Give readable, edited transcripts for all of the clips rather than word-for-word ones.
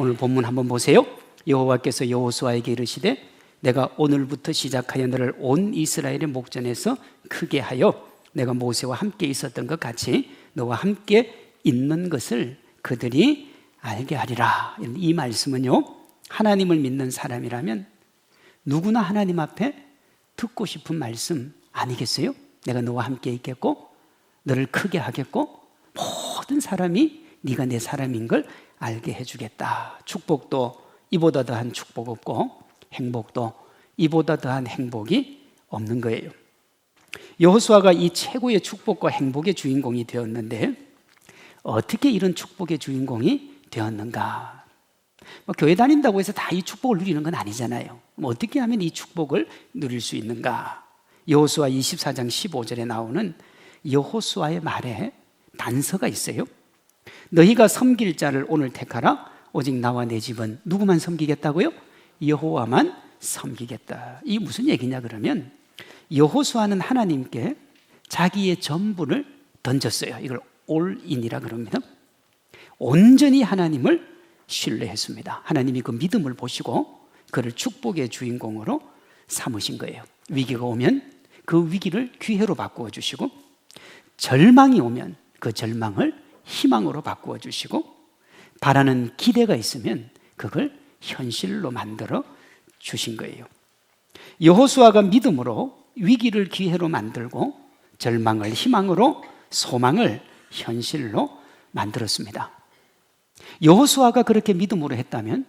오늘 본문 한번 보세요. 여호와께서 여호수아에게 이르시되 내가 오늘부터 시작하여 너를 온 이스라엘의 목전에서 크게 하여 내가 모세와 함께 있었던 것 같이 너와 함께 있는 것을 그들이 알게 하리라. 이 말씀은요, 하나님을 믿는 사람이라면 누구나 하나님 앞에 듣고 싶은 말씀 아니겠어요? 내가 너와 함께 있겠고 너를 크게 하겠고 모든 사람이 네가 내 사람인 걸 알게 해주겠다. 축복도 이보다 더한 축복 없고 행복도 이보다 더한 행복이 없는 거예요. 여호수아가 이 최고의 축복과 행복의 주인공이 되었는데 어떻게 이런 축복의 주인공이 되었는가? 교회 다닌다고 해서 다 이 축복을 누리는 건 아니잖아요. 어떻게 하면 이 축복을 누릴 수 있는가? 여호수아 24장 15절에 나오는 여호수아의 말에 단서가 있어요. 너희가 섬길 자를 오늘 택하라. 오직 나와 내 집은 누구만 섬기겠다고요? 여호와만 섬기겠다. 이게 무슨 얘기냐 그러면 여호수아는 하나님께 자기의 전부를 던졌어요. 이걸 올인이라 그럽니다. 온전히 하나님을 신뢰했습니다. 하나님이 그 믿음을 보시고 그를 축복의 주인공으로 삼으신 거예요. 위기가 오면 그 위기를 기회로 바꾸어 주시고 절망이 오면 그 절망을 희망으로 바꾸어 주시고 바라는 기대가 있으면 그걸 현실로 만들어 주신 거예요. 여호수아가 믿음으로 위기를 기회로 만들고 절망을 희망으로, 소망을 현실로 만들었습니다. 여호수아가 그렇게 믿음으로 했다면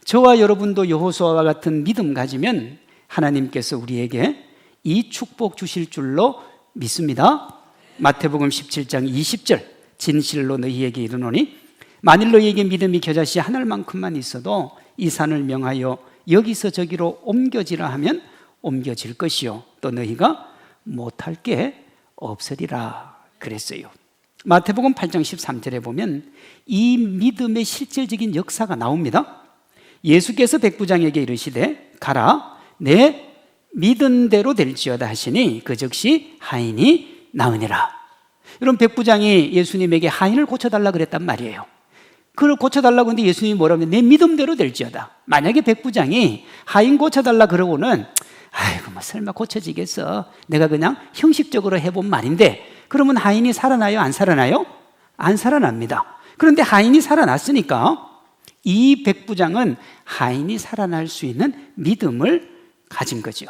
저와 여러분도 여호수아와 같은 믿음 가지면 하나님께서 우리에게 이 축복 주실 줄로 믿습니다. 마태복음 17장 20절 진실로 너희에게 이르노니 만일 너희에게 믿음이 겨자씨 하늘만큼만 있어도 이 산을 명하여 여기서 저기로 옮겨지라 하면 옮겨질 것이요 또 너희가 못할 게 없으리라 그랬어요. 마태복음 8장 13절에 보면 이 믿음의 실질적인 역사가 나옵니다. 예수께서 백부장에게 이르시되 가라 내 믿은 대로 될지어다 하시니 그 즉시 하인이 나으니라. 여러분 백부장이 예수님에게 하인을 고쳐달라 그랬단 말이에요. 그걸 고쳐달라고 했는데 예수님이 뭐라고 했는데 내 믿음대로 될지어다. 만약에 백부장이 하인 고쳐달라 그러고는 아이고 뭐 설마 고쳐지겠어, 내가 그냥 형식적으로 해본 말인데, 그러면 하인이 살아나요? 안 살아나요? 안 살아납니다. 그런데 하인이 살아났으니까 이 백부장은 하인이 살아날 수 있는 믿음을 가진 거죠.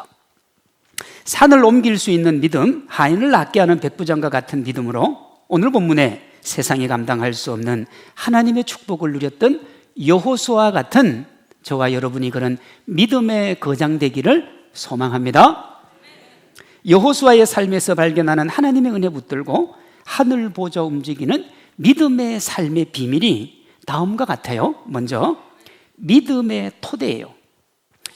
산을 옮길 수 있는 믿음, 하인을 낫게 하는 백부장과 같은 믿음으로 오늘 본문에 세상이 감당할 수 없는 하나님의 축복을 누렸던 여호수아와 같은 저와 여러분이 그런 믿음의 거장 되기를 소망합니다. 여호수아의 삶에서 발견하는 하나님의 은혜 붙들고 하늘 보좌 움직이는 믿음의 삶의 비밀이 다음과 같아요. 먼저 믿음의 토대예요.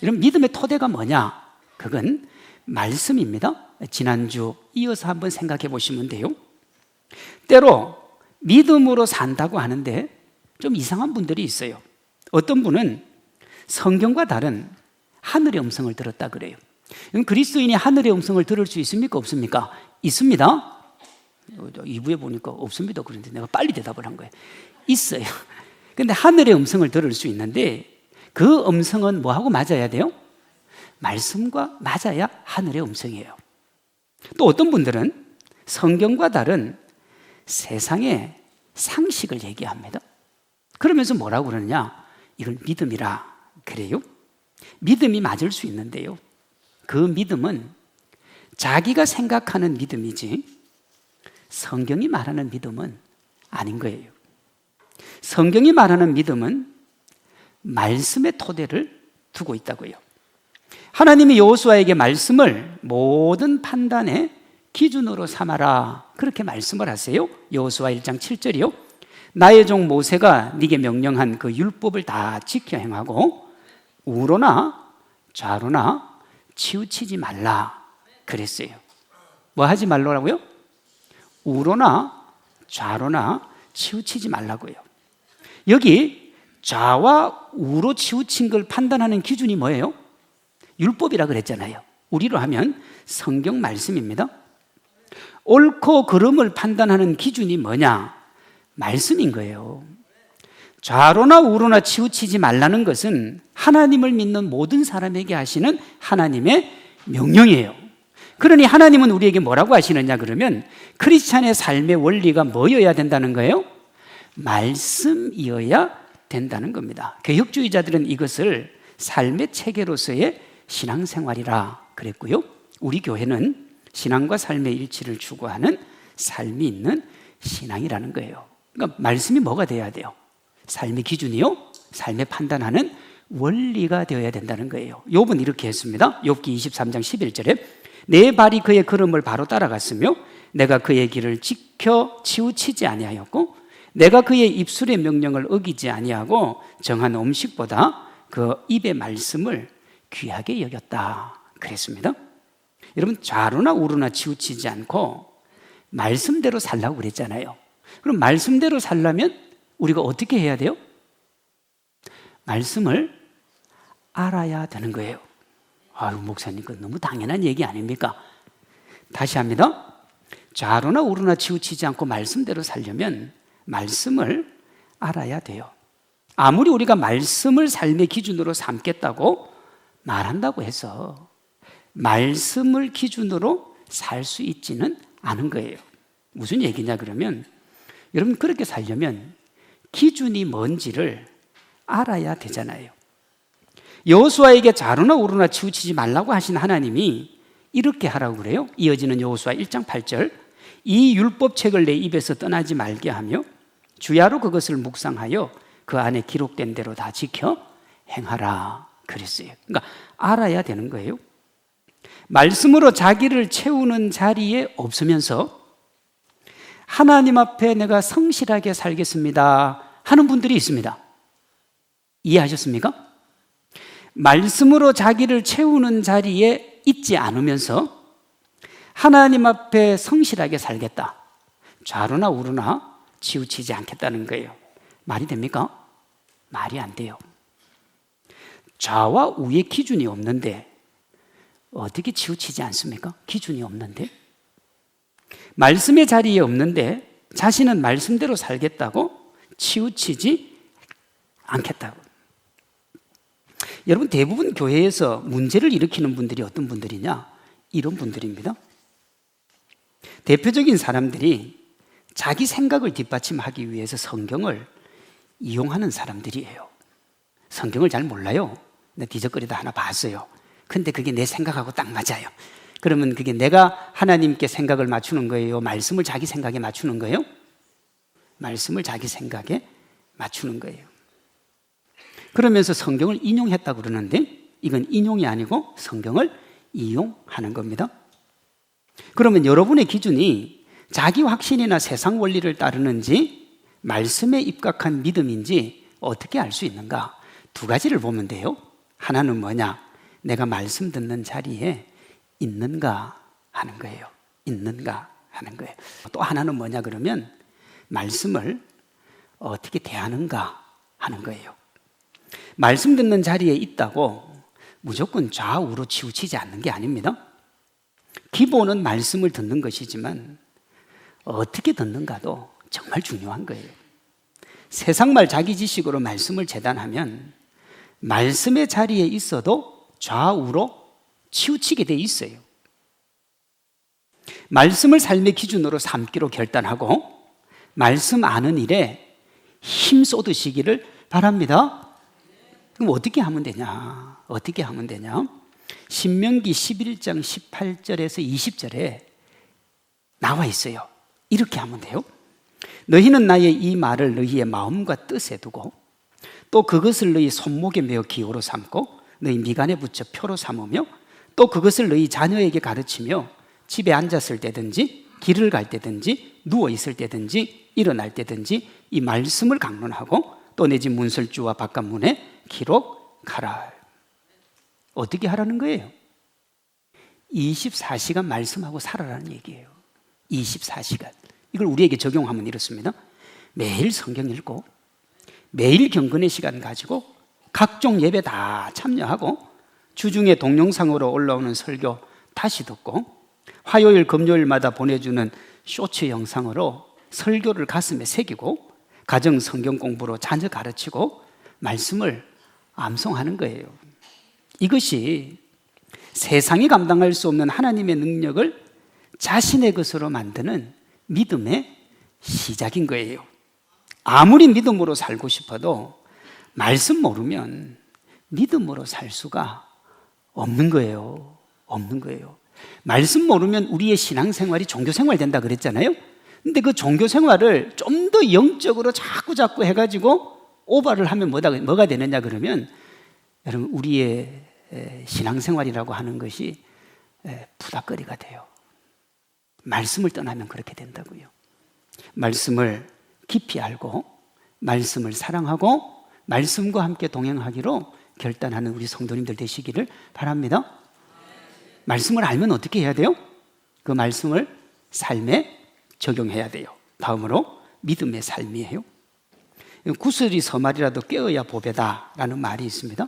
이런 믿음의 토대가 뭐냐? 그건 말씀입니다. 지난주 이어서 한번 생각해 보시면 돼요. 때로 믿음으로 산다고 하는데 좀 이상한 분들이 있어요. 어떤 분은 성경과 다른 하늘의 음성을 들었다 그래요. 그리스도인이 하늘의 음성을 들을 수 있습니까? 없습니까? 있습니다. 2부에 보니까 없습니다. 그런데 내가 빨리 대답을 한 거예요. 있어요. 근데 하늘의 음성을 들을 수 있는데 그 음성은 뭐하고 맞아야 돼요? 말씀과 맞아야 하늘의 음성이에요. 또 어떤 분들은 성경과 다른 세상의 상식을 얘기합니다. 그러면서 뭐라고 그러느냐? 이걸 믿음이라 그래요. 믿음이 맞을 수 있는데요, 그 믿음은 자기가 생각하는 믿음이지 성경이 말하는 믿음은 아닌 거예요. 성경이 말하는 믿음은 말씀의 토대를 두고 있다고요. 하나님이 여호수아에게 말씀을 모든 판단의 기준으로 삼아라 그렇게 말씀을 하세요. 여호수아 1장 7절이요. 나의 종 모세가 네게 명령한 그 율법을 다 지켜 행하고 우로나 좌로나 치우치지 말라 그랬어요. 뭐 하지 말라고요? 우로나 좌로나 치우치지 말라고요. 여기 좌와 우로 치우친 걸 판단하는 기준이 뭐예요? 율법이라 그랬잖아요. 우리로 하면 성경 말씀입니다. 옳고 그름을 판단하는 기준이 뭐냐? 말씀인 거예요. 좌로나 우로나 치우치지 말라는 것은 하나님을 믿는 모든 사람에게 하시는 하나님의 명령이에요. 그러니 하나님은 우리에게 뭐라고 하시느냐 그러면 크리스찬의 삶의 원리가 뭐여야 된다는 거예요? 말씀이어야 된다는 겁니다. 개혁주의자들은 이것을 삶의 체계로서의 신앙생활이라 그랬고요. 우리 교회는 신앙과 삶의 일치를 추구하는 삶이 있는 신앙이라는 거예요. 그러니까 말씀이 뭐가 돼야 돼요? 삶의 기준이요? 삶의 판단하는 원리가 되어야 된다는 거예요. 욥은 이렇게 했습니다. 욥기 23장 11절에 내 발이 그의 걸음을 바로 따라갔으며 내가 그의 길을 지켜 치우치지 아니하였고 내가 그의 입술의 명령을 어기지 아니하고 정한 음식보다 그 입의 말씀을 귀하게 여겼다 그랬습니다. 여러분 좌로나 우로나 치우치지 않고 말씀대로 살라고 그랬잖아요. 그럼 말씀대로 살려면 우리가 어떻게 해야 돼요? 말씀을 알아야 되는 거예요. 아유 목사님 그건 너무 당연한 얘기 아닙니까? 다시 합니다. 좌로나 우로나 치우치지 않고 말씀대로 살려면 말씀을 알아야 돼요. 아무리 우리가 말씀을 삶의 기준으로 삼겠다고 말한다고 해서 말씀을 기준으로 살 수 있지는 않은 거예요. 무슨 얘기냐 그러면 여러분 그렇게 살려면 기준이 뭔지를 알아야 되잖아요. 여호수아에게 좌로나 우로나 치우치지 말라고 하신 하나님이 이렇게 하라고 그래요. 이어지는 여호수아 1장 8절 이 율법책을 내 입에서 떠나지 말게 하며 주야로 그것을 묵상하여 그 안에 기록된 대로 다 지켜 행하라 그랬어요. 그러니까 알아야 되는 거예요. 말씀으로 자기를 채우는 자리에 없으면서 하나님 앞에 내가 성실하게 살겠습니다 하는 분들이 있습니다. 이해하셨습니까? 말씀으로 자기를 채우는 자리에 있지 않으면서 하나님 앞에 성실하게 살겠다. 좌로나 우로나 치우치지 않겠다는 거예요. 말이 됩니까? 말이 안 돼요. 좌와 우의 기준이 없는데 어떻게 치우치지 않습니까? 기준이 없는데 말씀의 자리에 없는데 자신은 말씀대로 살겠다고 치우치지 않겠다고. 여러분 대부분 교회에서 문제를 일으키는 분들이 어떤 분들이냐? 이런 분들입니다. 대표적인 사람들이 자기 생각을 뒷받침하기 위해서 성경을 이용하는 사람들이에요. 성경을 잘 몰라요. 근데 뒤적거리다 하나 봤어요. 근데 그게 내 생각하고 딱 맞아요. 그러면 그게 내가 하나님께 생각을 맞추는 거예요? 말씀을 자기 생각에 맞추는 거예요? 말씀을 자기 생각에 맞추는 거예요. 그러면서 성경을 인용했다고 그러는데 이건 인용이 아니고 성경을 이용하는 겁니다. 그러면 여러분의 기준이 자기 확신이나 세상 원리를 따르는지 말씀에 입각한 믿음인지 어떻게 알 수 있는가? 두 가지를 보면 돼요. 하나는 뭐냐? 내가 말씀 듣는 자리에 있는가 하는 거예요. 있는가 하는 거예요. 또 하나는 뭐냐 그러면 말씀을 어떻게 대하는가 하는 거예요. 말씀 듣는 자리에 있다고 무조건 좌우로 치우치지 않는 게 아닙니다. 기본은 말씀을 듣는 것이지만 어떻게 듣는가도 정말 중요한 거예요. 세상말 자기 지식으로 말씀을 재단하면 말씀의 자리에 있어도 좌우로 치우치게 돼 있어요. 말씀을 삶의 기준으로 삼기로 결단하고 말씀 아는 일에 힘 쏟으시기를 바랍니다. 그럼 어떻게 하면 되냐? 어떻게 하면 되냐? 신명기 11장 18절에서 20절에 나와 있어요. 이렇게 하면 돼요. 너희는 나의 이 말을 너희의 마음과 뜻에 두고 또 그것을 너희 손목에 메어 기호로 삼고 너희 미간에 붙여 표로 삼으며 또 그것을 너희 자녀에게 가르치며 집에 앉았을 때든지 길을 갈 때든지 누워 있을 때든지 일어날 때든지 이 말씀을 강론하고 또 내 집 문설주와 바깥 문에 기록하라. 어떻게 하라는 거예요? 24시간 말씀하고 살아라는 얘기예요. 24시간. 이걸 우리에게 적용하면 이렇습니다. 매일 성경 읽고 매일 경건의 시간 가지고 각종 예배 다 참여하고 주중에 동영상으로 올라오는 설교 다시 듣고 화요일 금요일마다 보내주는 쇼츠 영상으로 설교를 가슴에 새기고 가정 성경 공부로 자녀 가르치고 말씀을 암송하는 거예요. 이것이 세상이 감당할 수 없는 하나님의 능력을 자신의 것으로 만드는 믿음의 시작인 거예요. 아무리 믿음으로 살고 싶어도 말씀 모르면 믿음으로 살 수가 없는 거예요. 없는 거예요. 말씀 모르면 우리의 신앙생활이 종교생활 된다 그랬잖아요. 근데 그 종교생활을 좀 더 영적으로 자꾸 해가지고 오버를 하면 뭐가 되느냐 그러면 여러분 우리의 신앙생활이라고 하는 것이 부닥거리가 돼요. 말씀을 떠나면 그렇게 된다고요. 말씀을 깊이 알고 말씀을 사랑하고 말씀과 함께 동행하기로 결단하는 우리 성도님들 되시기를 바랍니다. 말씀을 알면 어떻게 해야 돼요? 그 말씀을 삶에 적용해야 돼요. 다음으로 믿음의 삶이에요. 구슬이 서말이라도 꿰어야 보배다라는 말이 있습니다.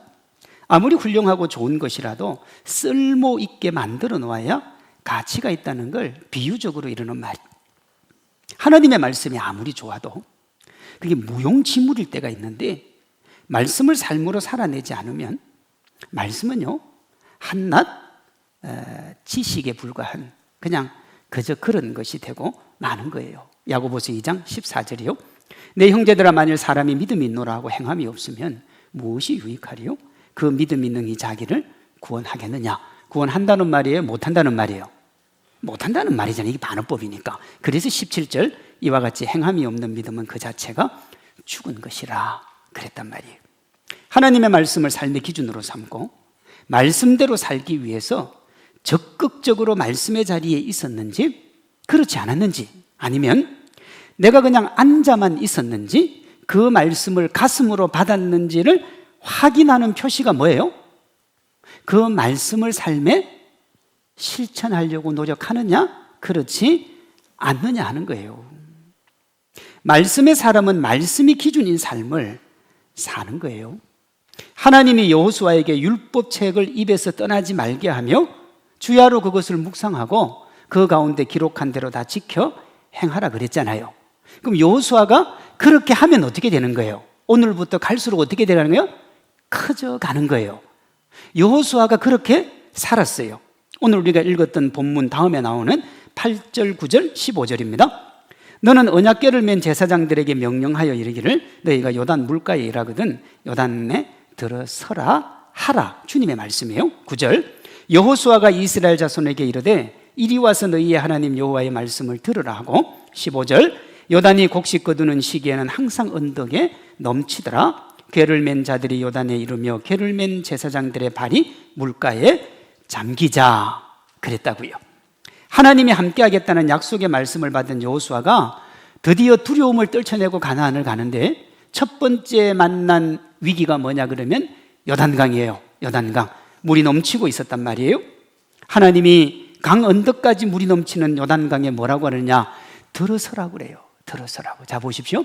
아무리 훌륭하고 좋은 것이라도 쓸모 있게 만들어 놓아야 가치가 있다는 걸 비유적으로 이르는 말. 하나님의 말씀이 아무리 좋아도 그게 무용지물일 때가 있는데 말씀을 삶으로 살아내지 않으면 말씀은요 한낱 지식에 불과한 그냥 그저 그런 것이 되고 마는 거예요. 야고보서 2장 14절이요. 내 형제들아 만일 사람이 믿음이 있노라 하고 행함이 없으면 무엇이 유익하리요? 그 믿음이 능히 자기를 구원하겠느냐? 구원한다는 말이에요? 못한다는 말이에요? 못한다는 말이잖아요. 이게 반어법이니까. 그래서 17절 이와 같이 행함이 없는 믿음은 그 자체가 죽은 것이라 그랬단 말이에요. 하나님의 말씀을 삶의 기준으로 삼고 말씀대로 살기 위해서 적극적으로 말씀의 자리에 있었는지 그렇지 않았는지 아니면 내가 그냥 앉아만 있었는지 그 말씀을 가슴으로 받았는지를 확인하는 표시가 뭐예요? 그 말씀을 삶에 실천하려고 노력하느냐 그렇지 않느냐 하는 거예요. 말씀의 사람은 말씀이 기준인 삶을 사는 거예요. 하나님이 여호수아에게 율법책을 입에서 떠나지 말게 하며 주야로 그것을 묵상하고 그 가운데 기록한 대로 다 지켜 행하라 그랬잖아요. 그럼 여호수아가 그렇게 하면 어떻게 되는 거예요? 오늘부터 갈수록 어떻게 되는 거예요? 커져가는 거예요. 여호수아가 그렇게 살았어요. 오늘 우리가 읽었던 본문 다음에 나오는 8절, 9절, 15절입니다. 너는 언약궤를 맨 제사장들에게 명령하여 이르기를 너희가 요단 물가에 일하거든 요단에 들어서라 하라. 주님의 말씀이에요. 9절 여호수아가 이스라엘 자손에게 이르되 이리 와서 너희의 하나님 여호와의 말씀을 들으라 하고 15절 요단이 곡식 거두는 시기에는 항상 언덕에 넘치더라. 궤를 맨 자들이 요단에 이르며 궤를 맨 제사장들의 발이 물가에 잠기자 그랬다고요. 하나님이 함께 하겠다는 약속의 말씀을 받은 여호수아가 드디어 두려움을 떨쳐내고 가나안을 가는데 첫 번째 만난 위기가 뭐냐 그러면 요단강이에요. 요단강. 물이 넘치고 있었단 말이에요. 하나님이 강 언덕까지 물이 넘치는 요단강에 뭐라고 하느냐? 들어서라고 그래요. 들어서라고. 자 보십시오.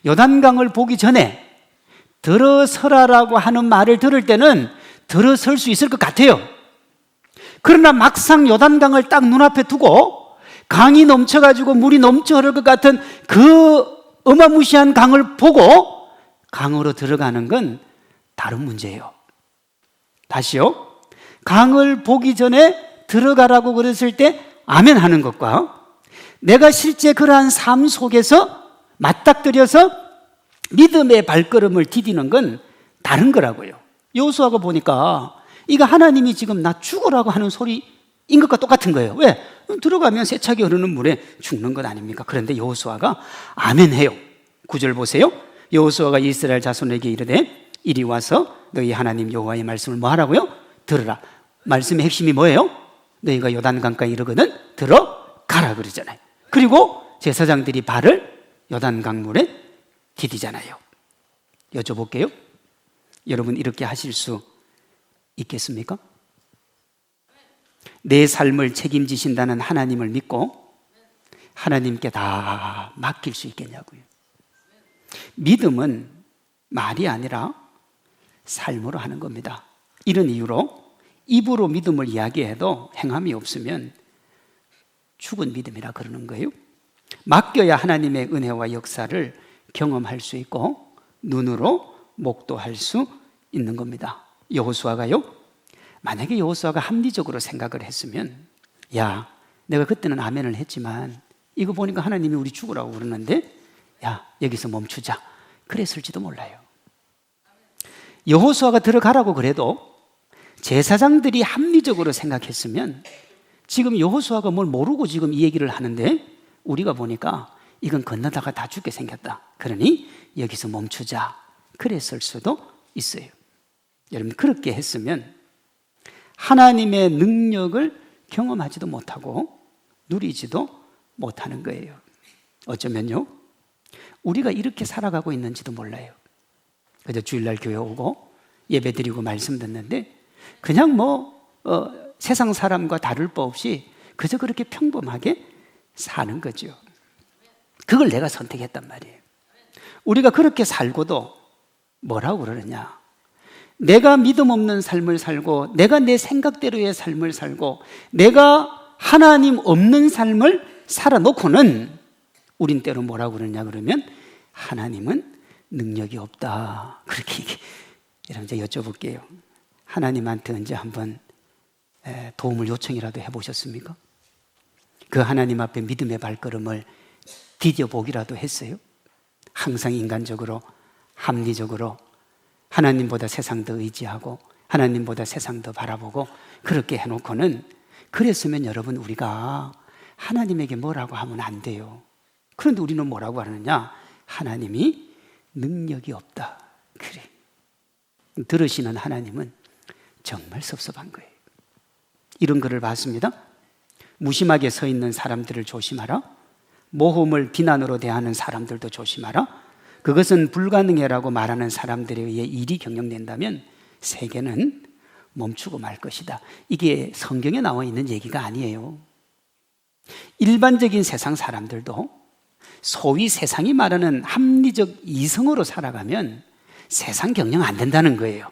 요단강을 보기 전에 들어서라라고 하는 말을 들을 때는 들어설 수 있을 것 같아요. 그러나 막상 요단강을 딱 눈앞에 두고 강이 넘쳐가지고 물이 넘쳐 흐를 것 같은 그 어마무시한 강을 보고 강으로 들어가는 건 다른 문제예요. 다시요. 강을 보기 전에 들어가라고 그랬을 때 아멘 하는 것과 내가 실제 그러한 삶 속에서 맞닥뜨려서 믿음의 발걸음을 디디는 건 다른 거라고요. 여호수아가 보니까 이거 하나님이 지금 나 죽으라고 하는 소리인 것과 똑같은 거예요. 왜? 들어가면 세차게 흐르는 물에 죽는 것 아닙니까? 그런데 여호수아가 아멘 해요. 9절 보세요. 여호수아가 이스라엘 자손에게 이르되 이리 와서 너희 하나님 여호와의 말씀을 뭐 하라고요? 들으라. 말씀의 핵심이 뭐예요? 너희가 요단강가에 이르거든 들어가라 그러잖아요. 그리고 제사장들이 발을 요단강물에 디디잖아요. 여쭤볼게요. 여러분 이렇게 하실 수 있겠습니까? 내 삶을 책임지신다는 하나님을 믿고 하나님께 다 맡길 수 있겠냐고요. 믿음은 말이 아니라 삶으로 하는 겁니다. 이런 이유로 입으로 믿음을 이야기해도 행함이 없으면 죽은 믿음이라 그러는 거예요. 맡겨야 하나님의 은혜와 역사를 경험할 수 있고 눈으로 목도할 수 있는 겁니다. 여호수아가요, 만약에 여호수아가 합리적으로 생각을 했으면, 야, 내가 그때는 아멘을 했지만 이거 보니까 하나님이 우리 죽으라고 그러는데, 야, 여기서 멈추자, 그랬을지도 몰라요. 여호수아가 들어가라고 그래도 제사장들이 합리적으로 생각했으면 지금 여호수아가 뭘 모르고 지금 이 얘기를 하는데 우리가 보니까 이건 건너다가 다 죽게 생겼다, 그러니 여기서 멈추자, 그랬을 수도 있어요. 여러분, 그렇게 했으면 하나님의 능력을 경험하지도 못하고 누리지도 못하는 거예요. 어쩌면요, 우리가 이렇게 살아가고 있는지도 몰라요. 그저 주일날 교회 오고 예배 드리고 말씀 듣는데 그냥 세상 사람과 다를 바 없이 그저 그렇게 평범하게 사는 거죠. 그걸 내가 선택했단 말이에요. 우리가 그렇게 살고도 뭐라고 그러느냐, 내가 믿음 없는 삶을 살고 내가 내 생각대로의 삶을 살고 내가 하나님 없는 삶을 살아놓고는 우린 때로 뭐라고 그러냐 그러면 하나님은 능력이 없다, 그렇게 여러분, 이제 여쭤볼게요. 하나님한테 언제 한번 도움을 요청이라도 해보셨습니까? 그 하나님 앞에 믿음의 발걸음을 디뎌보기라도 했어요? 항상 인간적으로, 합리적으로 하나님보다 세상 더 의지하고 하나님보다 세상 더 바라보고 그렇게 해놓고는, 그랬으면 여러분, 우리가 하나님에게 뭐라고 하면 안 돼요. 그런데 우리는 뭐라고 하느냐, 하나님이 능력이 없다, 그래. 들으시는 하나님은 정말 섭섭한 거예요. 이런 글을 봤습니다. 무심하게 서 있는 사람들을 조심하라. 모험을 비난으로 대하는 사람들도 조심하라. 그것은 불가능해라고 말하는 사람들에 의해 일이 경영된다면 세계는 멈추고 말 것이다. 이게 성경에 나와 있는 얘기가 아니에요. 일반적인 세상 사람들도 소위 세상이 말하는 합리적 이성으로 살아가면 세상 경영 안 된다는 거예요.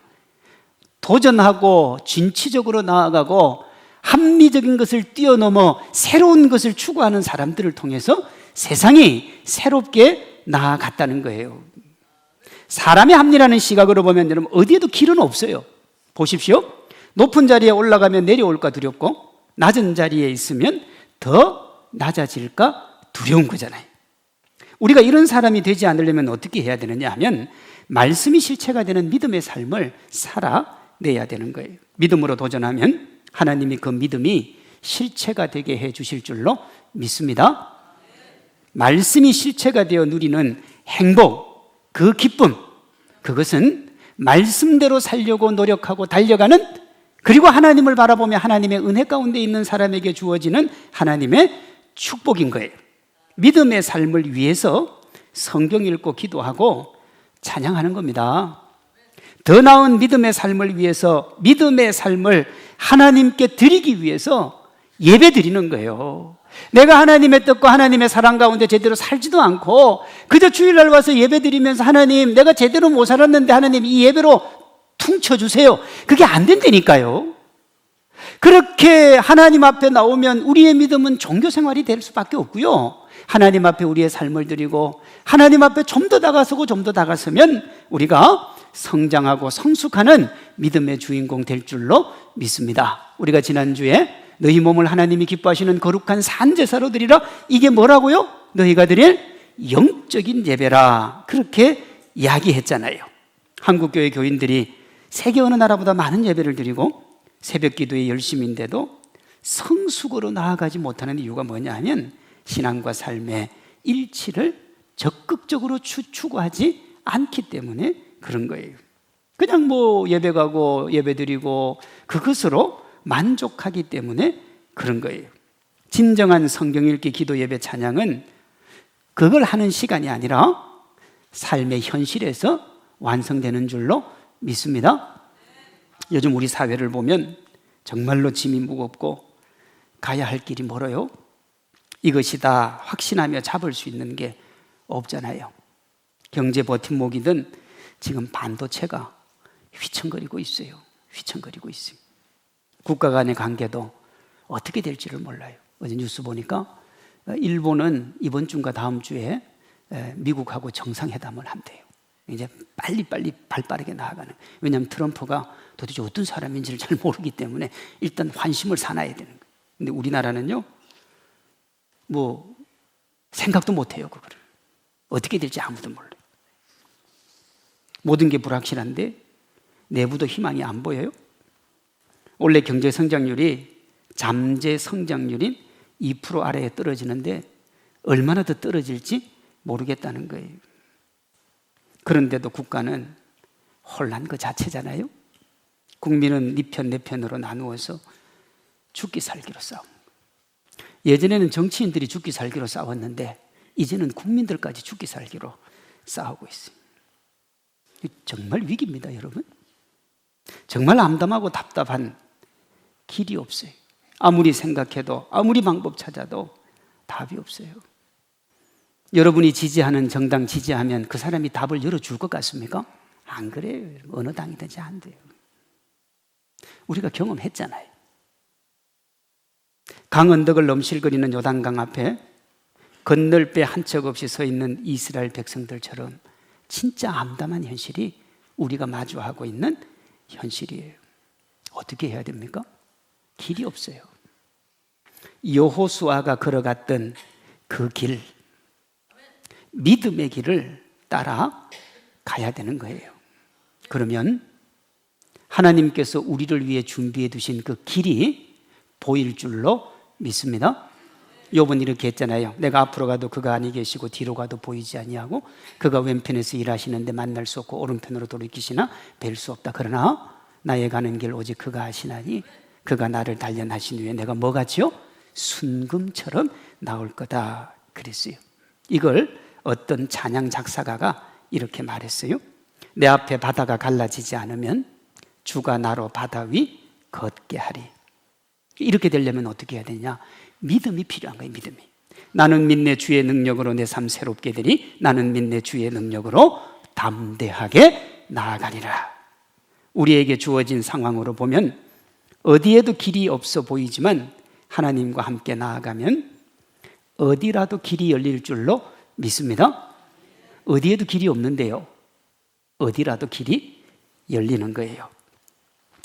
도전하고 진취적으로 나아가고 합리적인 것을 뛰어넘어 새로운 것을 추구하는 사람들을 통해서 세상이 새롭게 나아갔다는 거예요. 사람의 합리라는 시각으로 보면 여러분, 어디에도 길은 없어요. 보십시오. 높은 자리에 올라가면 내려올까 두렵고 낮은 자리에 있으면 더 낮아질까 두려운 거잖아요. 우리가 이런 사람이 되지 않으려면 어떻게 해야 되느냐 하면 말씀이 실체가 되는 믿음의 삶을 살아내야 되는 거예요. 믿음으로 도전하면 하나님이 그 믿음이 실체가 되게 해 주실 줄로 믿습니다. 말씀이 실체가 되어 누리는 행복, 그 기쁨, 그것은 말씀대로 살려고 노력하고 달려가는, 그리고 하나님을 바라보며 하나님의 은혜 가운데 있는 사람에게 주어지는 하나님의 축복인 거예요. 믿음의 삶을 위해서 성경 읽고 기도하고 찬양하는 겁니다. 더 나은 믿음의 삶을 위해서, 믿음의 삶을 하나님께 드리기 위해서 예배 드리는 거예요. 내가 하나님의 뜻과 하나님의 사랑 가운데 제대로 살지도 않고 그저 주일날 와서 예배 드리면서 하나님, 내가 제대로 못 살았는데 하나님 이 예배로 퉁쳐주세요, 그게 안 된다니까요. 그렇게 하나님 앞에 나오면 우리의 믿음은 종교 생활이 될 수밖에 없고요, 하나님 앞에 우리의 삶을 드리고 하나님 앞에 좀 더 다가서고 좀 더 다가서면 우리가 성장하고 성숙하는 믿음의 주인공 될 줄로 믿습니다. 우리가 지난주에 너희 몸을 하나님이 기뻐하시는 거룩한 산제사로 드리라, 이게 뭐라고요? 너희가 드릴 영적인 예배라, 그렇게 이야기했잖아요. 한국교회 교인들이 세계 어느 나라보다 많은 예배를 드리고 새벽 기도에 열심인데도 성숙으로 나아가지 못하는 이유가 뭐냐 하면 신앙과 삶의 일치를 적극적으로 추구하지 않기 때문에 그런 거예요. 그냥 예배 가고 예배 드리고 그것으로 만족하기 때문에 그런 거예요. 진정한 성경 읽기, 기도, 예배, 찬양은 그걸 하는 시간이 아니라 삶의 현실에서 완성되는 줄로 믿습니다. 요즘 우리 사회를 보면 정말로 짐이 무겁고 가야 할 길이 멀어요. 이것이 다 확신하며 잡을 수 있는 게 없잖아요. 경제 버팀목이든 지금 반도체가 휘청거리고 있어요. 휘청거리고 있어요. 국가 간의 관계도 어떻게 될지를 몰라요. 어제 뉴스 보니까 일본은 이번 주인가 다음 주에 미국하고 정상회담을 한대요. 이제 빨리빨리 발빠르게 나아가는. 왜냐하면 트럼프가 도대체 어떤 사람인지를 잘 모르기 때문에 일단 환심을 사놔야 되는 거예요. 근데 우리나라는요, 뭐 생각도 못해요. 그거를 어떻게 될지 아무도 몰라요. 모든 게 불확실한데 내부도 희망이 안 보여요. 원래 경제 성장률이 잠재 성장률인 2% 아래에 떨어지는데 얼마나 더 떨어질지 모르겠다는 거예요. 그런데도 국가는 혼란 그 자체잖아요. 국민은 네 편 내 편으로 나누어서 죽기 살기로 싸워. 예전에는 정치인들이 죽기 살기로 싸웠는데 이제는 국민들까지 죽기 살기로 싸우고 있어요. 정말 위기입니다, 여러분. 정말 암담하고 답답한 길이 없어요. 아무리 생각해도 아무리 방법 찾아도 답이 없어요. 여러분이 지지하는 정당 지지하면 그 사람이 답을 열어줄 것 같습니까? 안 그래요. 어느 당이든지 안 돼요. 우리가 경험했잖아요. 강언덕을 넘실거리는 요단강 앞에 건널 배 한 척 없이 서 있는 이스라엘 백성들처럼 진짜 암담한 현실이 우리가 마주하고 있는 현실이에요. 어떻게 해야 됩니까? 길이 없어요. 여호수아가 걸어갔던 그 길, 믿음의 길을 따라 가야 되는 거예요. 그러면 하나님께서 우리를 위해 준비해 두신 그 길이 보일 줄로 믿습니다. 욥은 이렇게 했잖아요. 내가 앞으로 가도 그가 아니 계시고 뒤로 가도 보이지 아니하고 그가 왼편에서 일하시는데 만날 수 없고 오른편으로 돌이키시나 뵐 수 없다. 그러나 나의 가는 길 오직 그가 아시나니 그가 나를 단련하신 후에 내가 뭐같이요? 순금처럼 나올 거다 그랬어요. 이걸 어떤 찬양 작사가가 이렇게 말했어요. 내 앞에 바다가 갈라지지 않으면 주가 나로 바다 위 걷게 하리. 이렇게 되려면 어떻게 해야 되냐? 믿음이 필요한 거예요. 믿음이. 나는 믿네 주의 능력으로 내 삶 새롭게 되리. 나는 믿네 주의 능력으로 담대하게 나아가리라. 우리에게 주어진 상황으로 보면 어디에도 길이 없어 보이지만 하나님과 함께 나아가면 어디라도 길이 열릴 줄로 믿습니다. 어디에도 길이 없는데요, 어디라도 길이 열리는 거예요.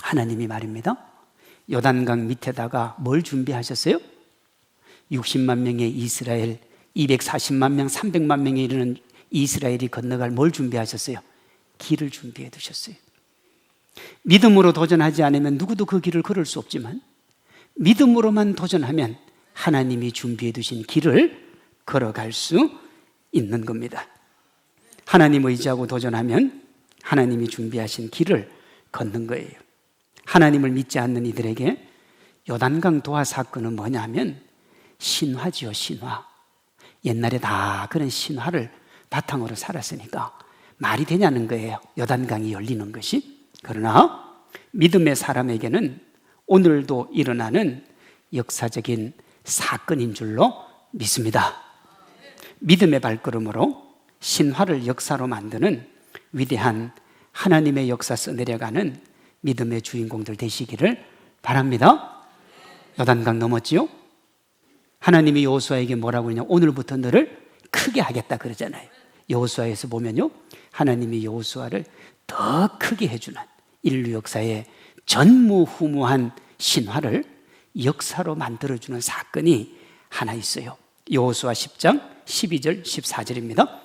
하나님이 말입니다. 요단강 밑에다가 뭘 준비하셨어요? 60만 명의 이스라엘, 240만 명, 300만 명에 이르는 이스라엘이 건너갈 뭘 준비하셨어요? 길을 준비해 두셨어요. 믿음으로 도전하지 않으면 누구도 그 길을 걸을 수 없지만 믿음으로만 도전하면 하나님이 준비해 두신 길을 걸어갈 수 있는 겁니다. 하나님 의지하고 도전하면 하나님이 준비하신 길을 걷는 거예요. 하나님을 믿지 않는 이들에게 요단강 도하 사건은 뭐냐면 신화지요, 신화. 옛날에 다 그런 신화를 바탕으로 살았으니까 말이 되냐는 거예요. 요단강이 열리는 것이. 그러나 믿음의 사람에게는 오늘도 일어나는 역사적인 사건인 줄로 믿습니다. 믿음의 발걸음으로 신화를 역사로 만드는 위대한 하나님의 역사 써내려가는 믿음의 주인공들 되시기를 바랍니다. 요단강 넘었지요? 하나님이 여호수아에게 뭐라고 그러냐? 오늘부터 너를 크게 하겠다 그러잖아요. 여호수아에서 보면요, 하나님이 여호수아를 더 크게 해주는 인류 역사의 전무후무한 신화를 역사로 만들어주는 사건이 하나 있어요. 여호수아 10장 12절 14절입니다.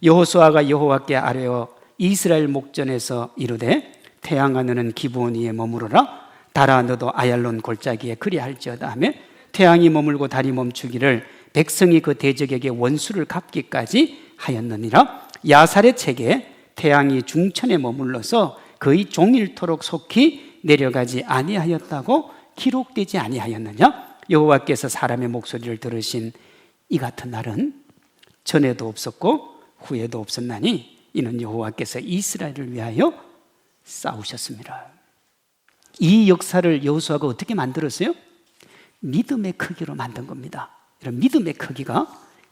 여호수아가 여호와께 아뢰어 이스라엘 목전에서 이르되 태양아 너는 기브온 위에 머무르라. 달아 너도 아얄론 골짜기에 그리할지어다 하며 태양이 머물고 달이 멈추기를 백성이 그 대적에게 원수를 갚기까지 하였느니라. 야살의 책에 태양이 중천에 머물러서 거의 종일토록 속히 내려가지 아니하였다고 기록되지 아니하였느냐? 여호와께서 사람의 목소리를 들으신 이 같은 날은 전에도 없었고 후에도 없었나니 이는 여호와께서 이스라엘을 위하여 싸우셨습니다. 이 역사를 여호수아가 어떻게 만들었어요? 믿음의 크기로 만든 겁니다. 이런 믿음의 크기가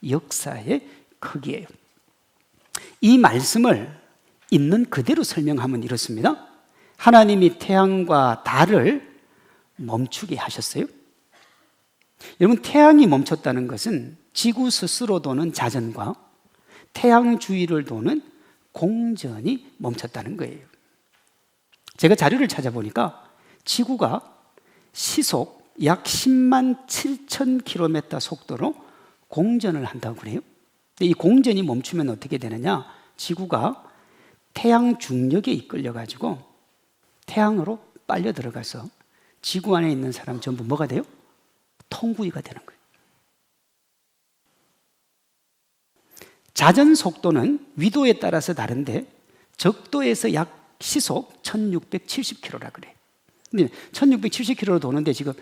역사의 크기예요. 이 말씀을 있는 그대로 설명하면 이렇습니다. 하나님이 태양과 달을 멈추게 하셨어요. 여러분, 태양이 멈췄다는 것은 지구 스스로 도는 자전과 태양 주위를 도는 공전이 멈췄다는 거예요. 제가 자료를 찾아보니까 지구가 시속 약 10만 7천 킬로미터 속도로 공전을 한다고 그래요. 근데 이 공전이 멈추면 어떻게 되느냐? 지구가 태양 중력에 이끌려가지고 태양으로 빨려 들어가서 지구 안에 있는 사람 전부 뭐가 돼요? 통구이가 되는 거예요. 자전 속도는 위도에 따라서 다른데 적도에서 약 시속 1670km라 그래요. 근데 1670km로 도는데 지금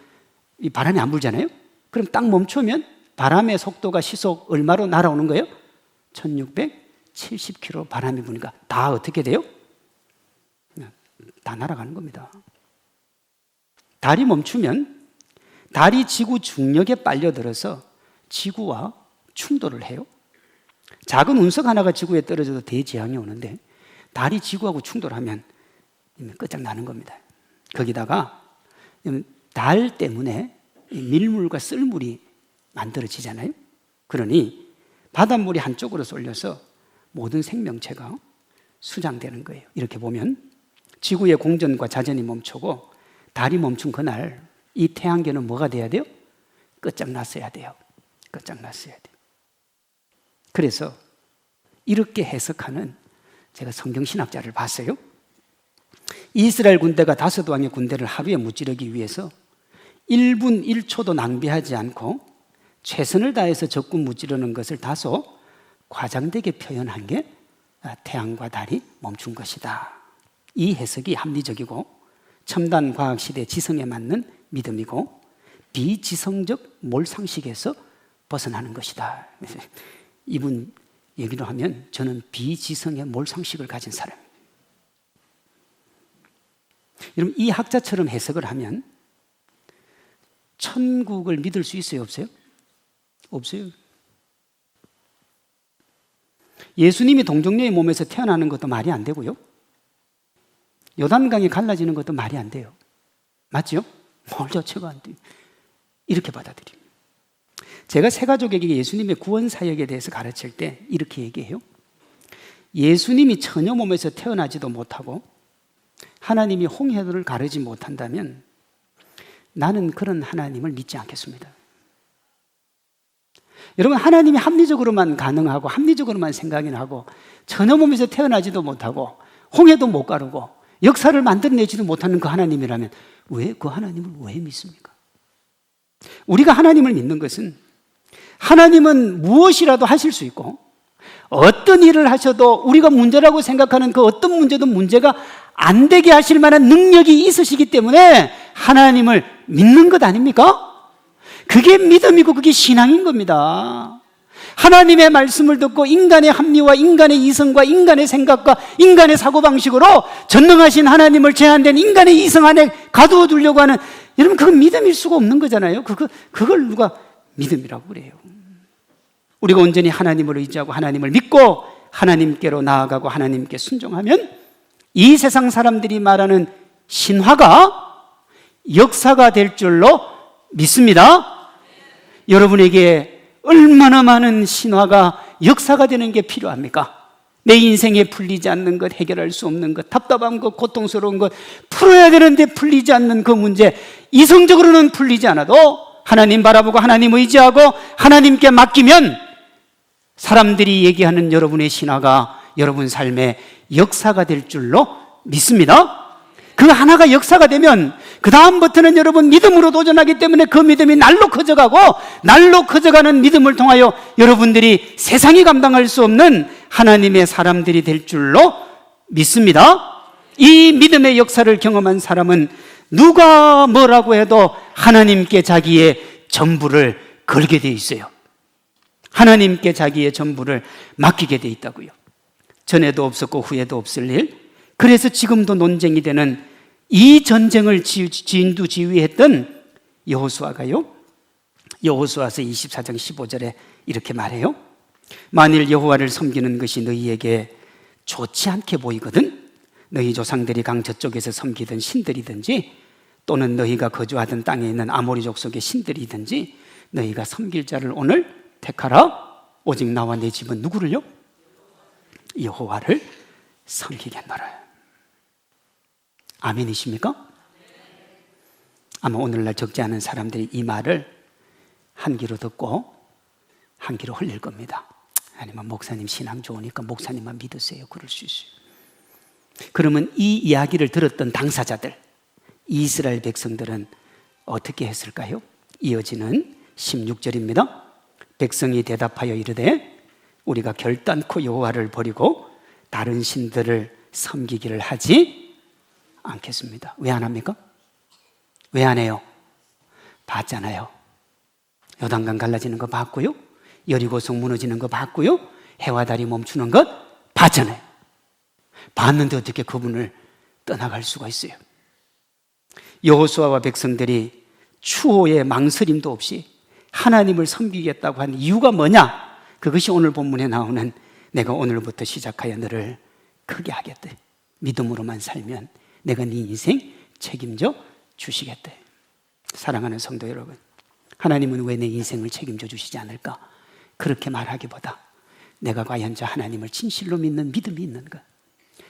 이 바람이 안 불잖아요? 그럼 딱 멈추면 바람의 속도가 시속 얼마로 날아오는 거예요? 1670km 바람이 부니까 다 어떻게 돼요? 다 날아가는 겁니다. 달이 멈추면 달이 지구 중력에 빨려들어서 지구와 충돌을 해요. 작은 운석 하나가 지구에 떨어져도 대재앙이 오는데 달이 지구하고 충돌하면 끝장나는 겁니다. 거기다가 달 때문에 밀물과 썰물이 만들어지잖아요. 그러니 바닷물이 한쪽으로 쏠려서 모든 생명체가 수장되는 거예요. 이렇게 보면 지구의 공전과 자전이 멈추고 달이 멈춘 그날 이 태양계는 뭐가 돼야 돼요? 끝장났어야 돼요. 끝장났어야 돼요. 그래서 이렇게 해석하는 제가 성경신학자를 봤어요. 이스라엘 군대가 5왕의 군대를 하루에 무찌르기 위해서 1분 1초도 낭비하지 않고 최선을 다해서 적군 무찌르는 것을 다소 과장되게 표현한 게 태양과 달이 멈춘 것이다. 이 해석이 합리적이고 첨단 과학시대 지성에 맞는 믿음이고 비지성적 몰상식에서 벗어나는 것이다. 이분 얘기로 하면 저는 비지성의 몰상식을 가진 사람입니다. 여러분, 이 학자처럼 해석을 하면 천국을 믿을 수 있어요, 없어요? 없어요. 예수님이 동정녀의 몸에서 태어나는 것도 말이 안 되고요. 요단강이 갈라지는 것도 말이 안 돼요. 맞죠? 뭘 자체가 안 돼요. 이렇게 받아들입니다. 제가 새가족에게 예수님의 구원 사역에 대해서 가르칠 때 이렇게 얘기해요. 예수님이 처녀 몸에서 태어나지도 못하고 하나님이 홍해를 가르지 못한다면 나는 그런 하나님을 믿지 않겠습니다. 여러분, 하나님이 합리적으로만 가능하고 합리적으로만 생각이 나고 처녀 몸에서 태어나지도 못하고 홍해도 못 가르고 역사를 만들어내지도 못하는 그 하나님이라면 왜 그 하나님을 왜 믿습니까? 우리가 하나님을 믿는 것은 하나님은 무엇이라도 하실 수 있고 어떤 일을 하셔도 우리가 문제라고 생각하는 그 어떤 문제도 문제가 안 되게 하실 만한 능력이 있으시기 때문에 하나님을 믿는 것 아닙니까? 그게 믿음이고 그게 신앙인 겁니다. 하나님의 말씀을 듣고 인간의 합리와 인간의 이성과 인간의 생각과 인간의 사고방식으로 전능하신 하나님을 제한된 인간의 이성 안에 가두어 두려고 하는, 여러분, 그건 믿음일 수가 없는 거잖아요. 그걸 누가 믿음이라고 그래요. 우리가 온전히 하나님을 의지하고 하나님을 믿고 하나님께로 나아가고 하나님께 순종하면 이 세상 사람들이 말하는 신화가 역사가 될 줄로 믿습니다. 여러분에게 얼마나 많은 신화가 역사가 되는 게 필요합니까? 내 인생에 풀리지 않는 것, 해결할 수 없는 것, 답답한 것, 고통스러운 것, 풀어야 되는데 풀리지 않는 그 문제, 이성적으로는 풀리지 않아도 하나님 바라보고 하나님 의지하고 하나님께 맡기면 사람들이 얘기하는 여러분의 신화가 여러분 삶의 역사가 될 줄로 믿습니다. 그 하나가 역사가 되면 그 다음부터는 여러분 믿음으로 도전하기 때문에 그 믿음이 날로 커져가고 날로 커져가는 믿음을 통하여 여러분들이 세상이 감당할 수 없는 하나님의 사람들이 될 줄로 믿습니다. 이 믿음의 역사를 경험한 사람은 누가 뭐라고 해도 하나님께 자기의 전부를 걸게 돼 있어요. 하나님께 자기의 전부를 맡기게 돼 있다고요. 전에도 없었고 후에도 없을 일, 그래서 지금도 논쟁이 되는 이 전쟁을 진두지휘했던 여호수아가요, 여호수아서 24장 15절에 이렇게 말해요. 만일 여호와를 섬기는 것이 너희에게 좋지 않게 보이거든 너희 조상들이 강 저쪽에서 섬기던 신들이든지 또는 너희가 거주하던 땅에 있는 아모리 족속의 신들이든지 너희가 섬길 자를 오늘 택하라. 오직 나와 내 집은 누구를요? 여호와를 섬기겠노라. 아멘이십니까? 아마 오늘날 적지 않은 사람들이 이 말을 한 귀로 듣고 한 귀로 흘릴 겁니다. 아니면 목사님 신앙 좋으니까 목사님만 믿으세요. 그럴 수 있어요. 그러면 이 이야기를 들었던 당사자들, 이스라엘 백성들은 어떻게 했을까요? 이어지는 16절입니다. 백성이 대답하여 이르되 우리가 결단코 여호와를 버리고 다른 신들을 섬기기를 하지 않겠습니다. 왜 안 합니까? 왜 안 해요? 봤잖아요. 요단강 갈라지는 거 봤고요. 여리고성 무너지는 거 봤고요. 해와 달이 멈추는 것 봤잖아요. 봤는데 어떻게 그분을 떠나갈 수가 있어요? 여호수아와 백성들이 추호의 망설임도 없이 하나님을 섬기겠다고 한 이유가 뭐냐? 그것이 오늘 본문에 나오는 내가 오늘부터 시작하여 너를 크게 하겠대. 믿음으로만 살면 내가 네 인생 책임져 주시겠대. 사랑하는 성도 여러분, 하나님은 왜 내 인생을 책임져 주시지 않을까? 그렇게 말하기보다 내가 과연 저 하나님을 진실로 믿는 믿음이 있는가?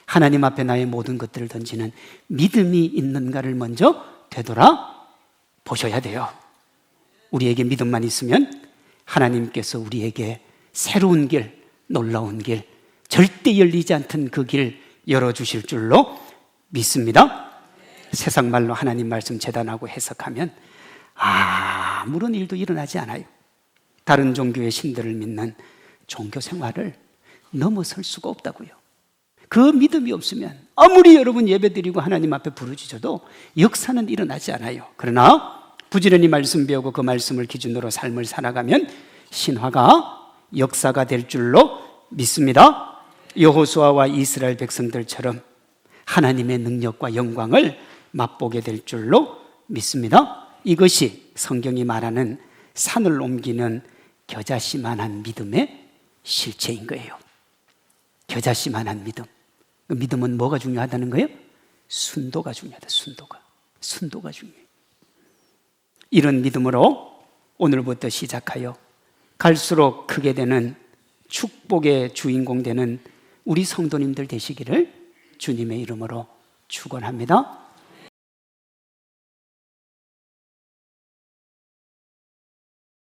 하나님 앞에 나의 모든 것들을 던지는 믿음이 있는가를 먼저 되돌아 보셔야 돼요. 우리에게 믿음만 있으면 하나님께서 우리에게 새로운 길, 놀라운 길, 절대 열리지 않던 그 길 열어주실 줄로 믿습니다. 세상 말로 하나님 말씀 재단하고 해석하면 아무런 일도 일어나지 않아요. 다른 종교의 신들을 믿는 종교 생활을 넘어설 수가 없다고요. 그 믿음이 없으면 아무리 여러분 예배드리고 하나님 앞에 부르짖어도 역사는 일어나지 않아요. 그러나 부지런히 말씀 배우고 그 말씀을 기준으로 삶을 살아가면 신화가 역사가 될 줄로 믿습니다. 여호수아와 이스라엘 백성들처럼 하나님의 능력과 영광을 맛보게 될 줄로 믿습니다. 이것이 성경이 말하는 산을 옮기는 겨자씨만한 믿음의 실체인 거예요. 겨자씨만한 믿음. 그 믿음은 뭐가 중요하다는 거예요? 순도가 중요하다. 순도가 중요해요. 이런 믿음으로 오늘부터 시작하여 갈수록 크게 되는 축복의 주인공 되는 우리 성도님들 되시기를 주님의 이름으로 축원합니다.